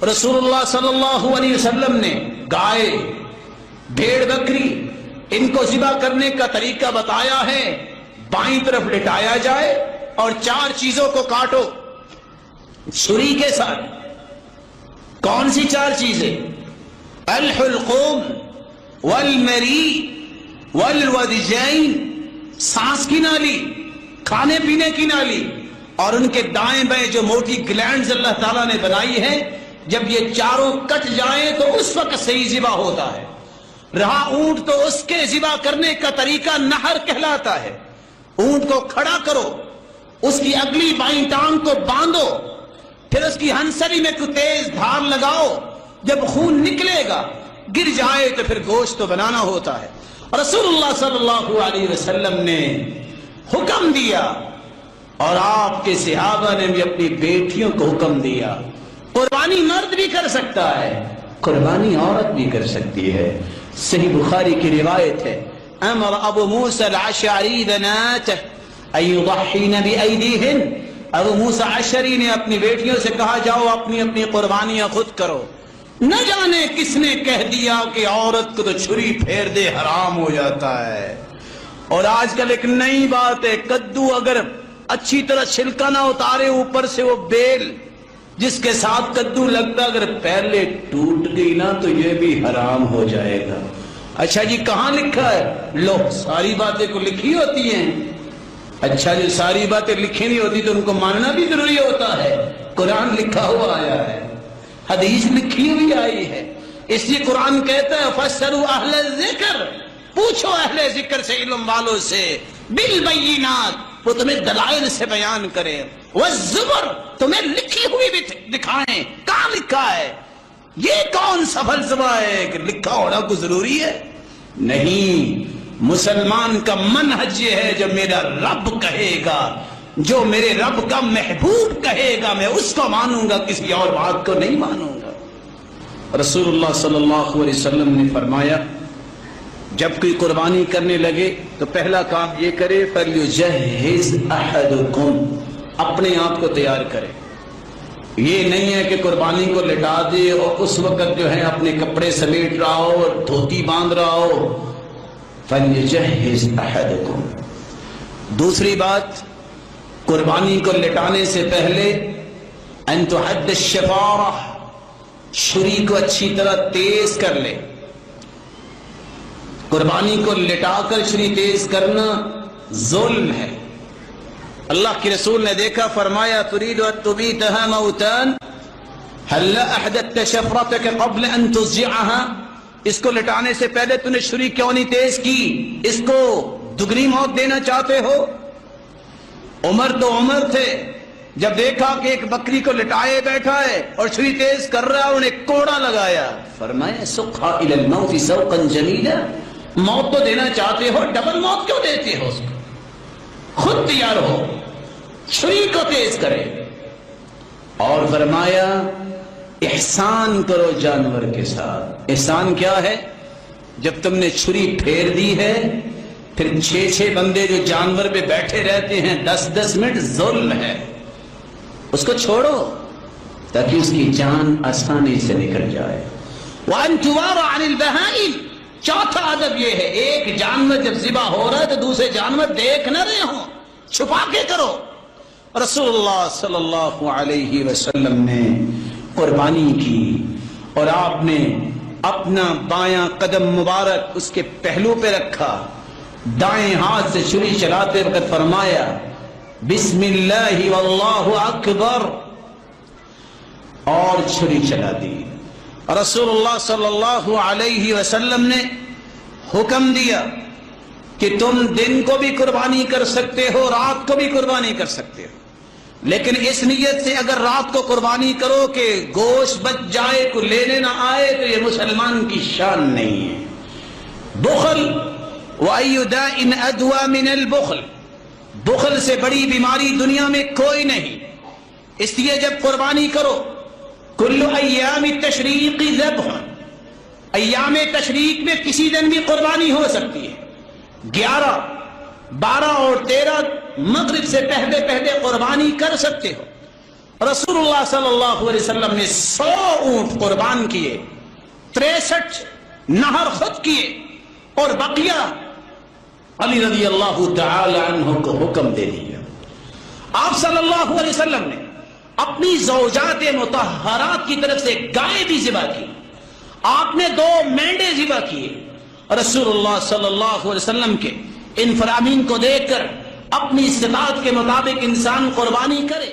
رسول اللہ صلی اللہ علیہ وسلم نے گائے، بھیڑ، بکری ان کو ذبح کرنے کا طریقہ بتایا ہے۔ بائیں طرف لٹایا جائے اور 4 چیزوں کو کاٹو چھری کے ساتھ۔ کون سی 4 چیزیں؟ الحلقوم والمری والودجین، سانس کی نالی، کھانے پینے کی نالی، اور ان کے دائیں بائیں جو موٹی گلینڈز اللہ تعالیٰ نے بنائی ہے، جب یہ چاروں کٹ جائیں تو اس وقت صحیح ذبح ہوتا ہے۔ رہا اونٹ تو اس کے ذبح کرنے کا طریقہ نہر کہلاتا ہے۔ اونٹ کو کھڑا کرو، اس کی اگلی بائیں ٹانگ کو باندھو، پھر اس کی ہنسلی میں کوئی تیز دھار لگاؤ، جب خون نکلے گا گر جائے تو پھر گوشت تو بنانا ہوتا ہے۔ رسول اللہ صلی اللہ علیہ وسلم نے حکم دیا اور آپ کے صحابہ نے بھی اپنی بیٹیوں کو حکم دیا۔ قربانی مرد بھی کر سکتا ہے، قربانی عورت بھی کر سکتی ہے۔ صحیح بخاری کی روایت ہے، امر ابو موسیٰ العشعری بناتہ ان یضحین بایدیہن، ابو موسیٰ عشعری نے اپنی بیٹیوں سے کہا جاؤ اپنی اپنی قربانیاں خود کرو۔ نہ جانے کس نے کہہ دیا کہ عورت کو تو چھری پھیر دے حرام ہو جاتا ہے۔ اور آج کل ایک نئی بات ہے، کدو اگر اچھی طرح چھلکا نہ اتارے اوپر سے وہ بیل جس کے ساتھ کدو لگتا اگر پہلے ٹوٹ گئی نا تو یہ بھی حرام ہو جائے گا۔ اچھا جی کہاں لکھا ہے؟ لو ساری باتیں کو لکھی ہوتی ہیں۔ اچھا جی ساری باتیں لکھی نہیں ہوتی تو ان کو ماننا بھی ضروری ہوتا ہے۔ قرآن لکھا ہوا آیا ہے، حدیث لکھی ہوئی آئی ہے، اس لیے قرآن کہتا ہے فَاسْأَلُوا أَهْلَ الذِّكْرِ، پوچھو اہل ذکر سے، علم والوں سے، بالبینات، وہ تمہیں دلائل سے بیان کرے، والزبر، تمہیں لکھی ہوئی بھی دکھائیں۔ کہاں لکھا ہے؟ یہ کون سا فلسفہ ہے کہ لکھا ہونا کو ضروری ہے؟ نہیں، مسلمان کا منہج یہ ہے جو میرا رب کہے گا، جو میرے رب کا محبوب کہے گا میں اس کو مانوں گا، کسی اور بات کو نہیں مانوں گا۔ رسول اللہ صلی اللہ علیہ وسلم نے فرمایا جب کوئی قربانی کرنے لگے تو پہلا کام یہ کرے فَلْيُجَهِّزْ أَحَدُكُمْ، اپنے آپ کو تیار کرے۔ یہ نہیں ہے کہ قربانی کو لٹا دے اور اس وقت جو ہے اپنے کپڑے سمیٹ رہا ہو اور دھوتی باندھ رہا ہو۔ فَلْيُجَهِّزْ أَحَدُكُمْ۔ دوسری بات، قربانی کو لٹانے سے پہلے ان تحد الشفارہ، چھری کو اچھی طرح تیز کر لے۔ قربانی کو لٹا کر چھری تیز کرنا ظلم ہے۔ اللہ کے رسول نے دیکھا، فرمایا تريد ان تبيتها موتان هل احدثت شفرتك قبل ان تضجعها، اس کو لٹانے سے پہلے تو نے چھری کیوں نہیں تیز کی؟ اس کو دگنی موت دینا چاہتے ہو؟ عمر تو عمر تھے، جب دیکھا کہ ایک بکری کو لٹائے بیٹھا ہے اور چھری تیز کر رہا ہے، انہیں کوڑا لگایا، فرمایا سقها الى الموت سوقا جمیلا، موت تو دینا چاہتے ہو، ڈبل موت کیوں دیتے ہو؟ اس کو خود تیار ہو، چھری کو تیز کرے۔ اور فرمایا احسان کرو جانور کے ساتھ۔ احسان کیا ہے؟ جب تم نے چھری پھیر دی ہے پھر 6 بندے جو جانور پہ بیٹھے رہتے ہیں 10 منٹ، ظلم ہے، اس کو چھوڑو تاکہ اس کی جان آسانی سے نکل جائے۔ وَأَن تُوَارَ عَنِ الْبَهَائِمِ، چوتھا ادب یہ ہے ایک جانور جب ذبح ہو رہا ہے تو دوسرے جانور دیکھ نہ رہے ہوں، چھپا کے کرو۔ رسول اللہ صلی اللہ علیہ وسلم نے قربانی کی اور آپ نے اپنا بایاں قدم مبارک اس کے پہلو پہ رکھا، دائیں ہاتھ سے چھری چلاتے وقت فرمایا بسم اللہ واللہ اکبر، اور چھری چلا دی۔ رسول اللہ صلی اللہ علیہ وسلم نے حکم دیا کہ تم دن کو بھی قربانی کر سکتے ہو، رات کو بھی قربانی کر سکتے ہو، لیکن اس نیت سے اگر رات کو قربانی کرو کہ گوشت بچ جائے، کوئی لینے نہ آئے، تو یہ مسلمان کی شان نہیں ہے۔ بخل، وَأَيُّ دَاءٍ أَدْوَىٰ مِنَ الْبُخْلِ، بخل سے بڑی بیماری دنیا میں کوئی نہیں۔ اس لیے جب قربانی کرو، کل ایام التشریق ذبح، ایام تشریق میں کسی دن بھی قربانی ہو سکتی ہے۔ 11، 12 اور 13 مغرب سے پہلے قربانی کر سکتے ہو۔ رسول اللہ صلی اللہ علیہ وسلم نے 100 اونٹ قربان کیے، 63 نہر خود کیے، اور بقیہ علی رضی اللہ تعالی عنہ کو حکم دے دیا۔ آپ صلی اللہ علیہ وسلم نے اپنی زوجات مطہرات کی طرف سے گائے بھی ذبح کی، آپ نے 2 مینڈے ذبح کیے۔ رسول اللہ صلی اللہ علیہ وسلم کے ان فرامین کو دیکھ کر اپنی استطاعت کے مطابق انسان قربانی کرے۔